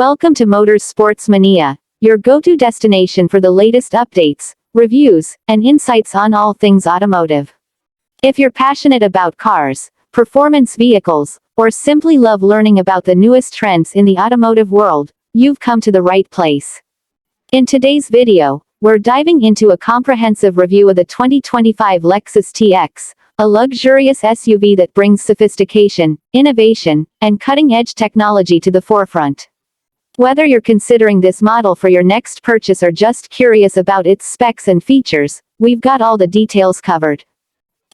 Welcome to Motorsports Mania, your go-to destination for the latest updates, reviews, and insights on all things automotive. If you're passionate about cars, performance vehicles, or simply love learning about the newest trends in the automotive world, you've come to the right place. In today's video, we're diving into a comprehensive review of the 2025 Lexus TX, a luxurious SUV that brings sophistication, innovation, and cutting-edge technology to the forefront. Whether you're considering this model for your next purchase or just curious about its specs and features, we've got all the details covered.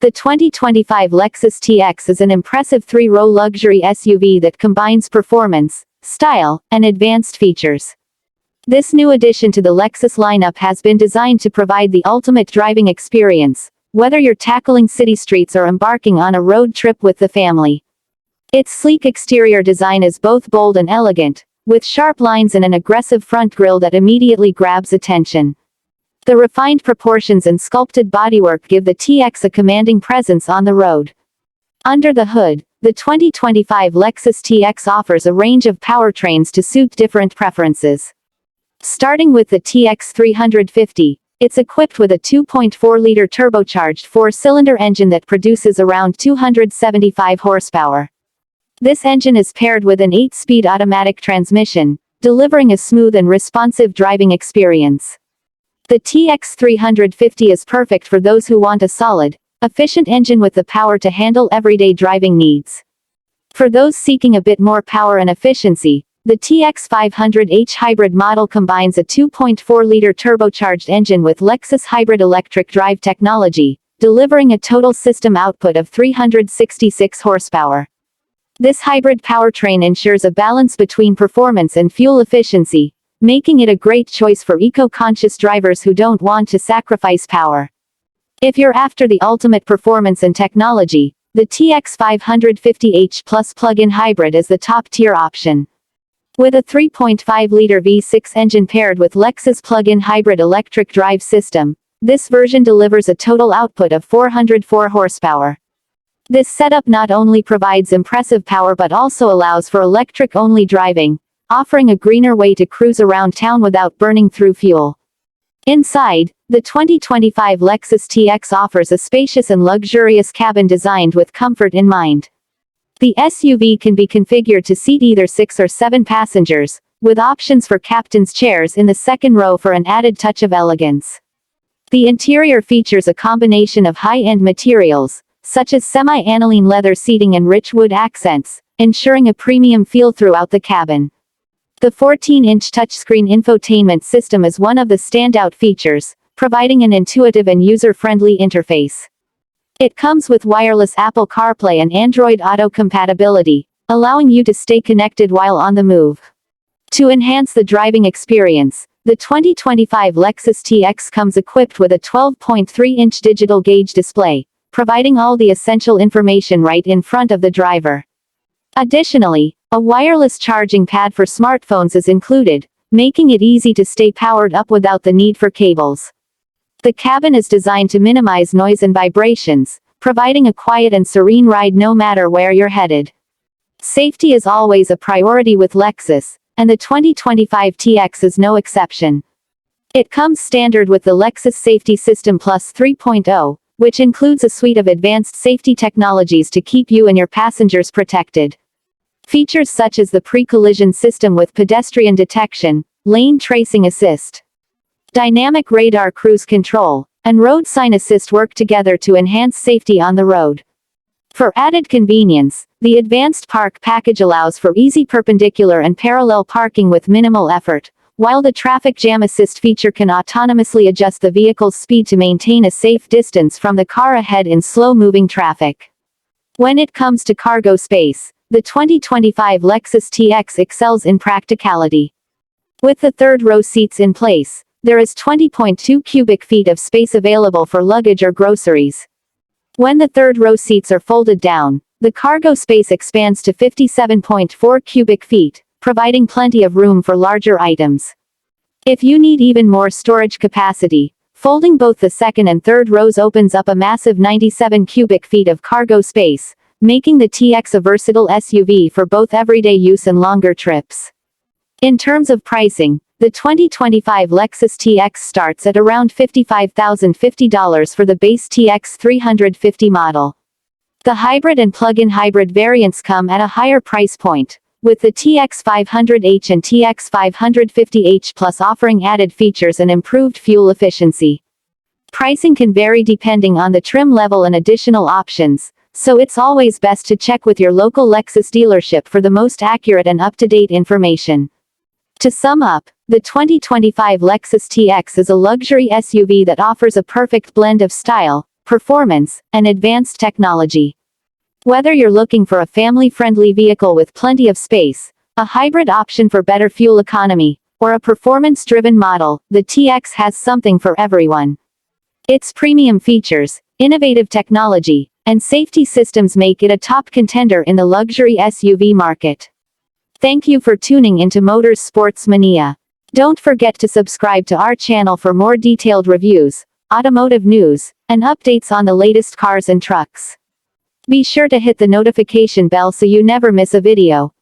The 2025 Lexus TX is an impressive three-row luxury SUV that combines performance, style, and advanced features. This new addition to the Lexus lineup has been designed to provide the ultimate driving experience, whether you're tackling city streets or embarking on a road trip with the family. Its sleek exterior design is both bold and elegant, with sharp lines and an aggressive front grille that immediately grabs attention. The refined proportions and sculpted bodywork give the TX a commanding presence on the road. Under the hood, the 2025 Lexus TX offers a range of powertrains to suit different preferences. Starting with the TX 350, it's equipped with a 2.4-liter turbocharged four-cylinder engine that produces around 275 horsepower. This engine is paired with an 8-speed automatic transmission, delivering a smooth and responsive driving experience. The TX 350 is perfect for those who want a solid, efficient engine with the power to handle everyday driving needs. For those seeking a bit more power and efficiency, the TX 500h hybrid model combines a 2.4-liter turbocharged engine with Lexus hybrid electric drive technology, delivering a total system output of 366 horsepower. This hybrid powertrain ensures a balance between performance and fuel efficiency, making it a great choice for eco-conscious drivers who don't want to sacrifice power. If you're after the ultimate performance and technology, the TX 550h Plus plug-in hybrid is the top-tier option. With a 3.5-liter V6 engine paired with Lexus plug-in hybrid electric drive system, this version delivers a total output of 404 horsepower. This setup not only provides impressive power but also allows for electric-only driving, offering a greener way to cruise around town without burning through fuel. Inside, the 2025 Lexus TX offers a spacious and luxurious cabin designed with comfort in mind. The SUV can be configured to seat either 6 or 7 passengers, with options for captain's chairs in the second row for an added touch of elegance. The interior features a combination of high-end materials, such as semi-aniline leather seating and rich wood accents, ensuring a premium feel throughout the cabin. The 14-inch touchscreen infotainment system is one of the standout features, providing an intuitive and user-friendly interface. It comes with wireless Apple CarPlay and Android Auto compatibility, allowing you to stay connected while on the move. To enhance the driving experience, the 2025 Lexus TX comes equipped with a 12.3-inch digital gauge display, providing all the essential information right in front of the driver. Additionally, a wireless charging pad for smartphones is included, making it easy to stay powered up without the need for cables. The cabin is designed to minimize noise and vibrations, providing a quiet and serene ride no matter where you're headed. Safety is always a priority with Lexus, and the 2025 TX is no exception. It comes standard with the Lexus Safety System Plus 3.0, which includes a suite of advanced safety technologies to keep you and your passengers protected. Features such as the pre-collision system with pedestrian detection, lane tracing assist, dynamic radar cruise control, and road sign assist work together to enhance safety on the road. For added convenience, the advanced park package allows for easy perpendicular and parallel parking with minimal effort, while the traffic jam assist feature can autonomously adjust the vehicle's speed to maintain a safe distance from the car ahead in slow-moving traffic. When it comes to cargo space, the 2025 Lexus TX excels in practicality. With the third-row seats in place, there is 20.2 cubic feet of space available for luggage or groceries. When the third-row seats are folded down, the cargo space expands to 57.4 cubic feet, providing plenty of room for larger items. If you need even more storage capacity, folding both the second and third rows opens up a massive 97 cubic feet of cargo space, making the TX a versatile SUV for both everyday use and longer trips. In terms of pricing, the 2025 Lexus TX starts at around $55,050 for the base TX 350 model. The hybrid and plug-in hybrid variants come at a higher price point, with the TX 500h and TX 550h Plus offering added features and improved fuel efficiency. Pricing can vary depending on the trim level and additional options, so it's always best to check with your local Lexus dealership for the most accurate and up-to-date information. To sum up, the 2025 Lexus TX is a luxury SUV that offers a perfect blend of style, performance, and advanced technology. Whether you're looking for a family-friendly vehicle with plenty of space, a hybrid option for better fuel economy, or a performance-driven model, the TX has something for everyone. Its premium features, innovative technology, and safety systems make it a top contender in the luxury SUV market. Thank you for tuning into Motors Sports Mania. Don't forget to subscribe to our channel for more detailed reviews, automotive news, and updates on the latest cars and trucks. Be sure to hit the notification bell so you never miss a video.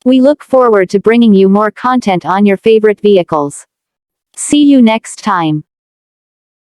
We look forward to bringing you more content on your favorite vehicles. See you next time.